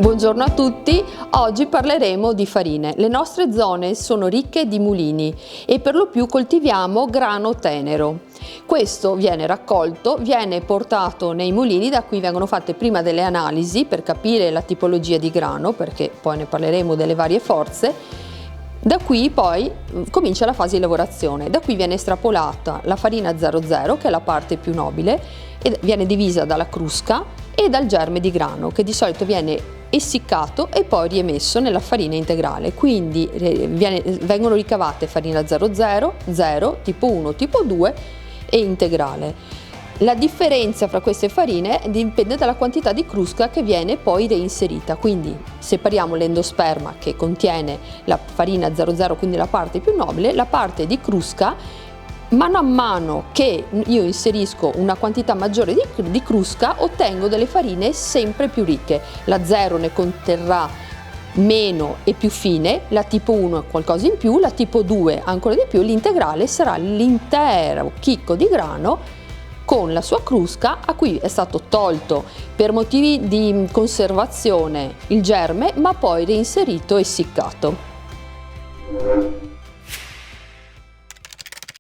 Buongiorno a tutti, oggi parleremo di farine. Le nostre zone sono ricche di mulini e per lo più coltiviamo grano tenero. Questo viene raccolto, viene portato nei mulini, da cui vengono fatte prima delle analisi per capire la tipologia di grano, perché poi ne parleremo delle varie forze. Da qui poi comincia la fase di lavorazione, da qui viene estrapolata la farina 00, che è la parte più nobile, e viene divisa dalla crusca e dal germe di grano, che di solito viene essiccato e poi riemesso nella farina integrale. Quindi vengono ricavate farina 00, 0, tipo 1, tipo 2 e integrale. La differenza fra queste farine dipende dalla quantità di crusca che viene poi reinserita, quindi separiamo l'endosperma, che contiene la farina 00, quindi la parte più nobile, la parte di crusca. Mano a mano che io inserisco una quantità maggiore di crusca, ottengo delle farine sempre più ricche. La 0 ne conterrà meno e più fine, la tipo 1 qualcosa in più, la tipo 2 ancora di più, l'integrale sarà l'intero chicco di grano con la sua crusca, a cui è stato tolto per motivi di conservazione il germe, ma poi reinserito e essiccato.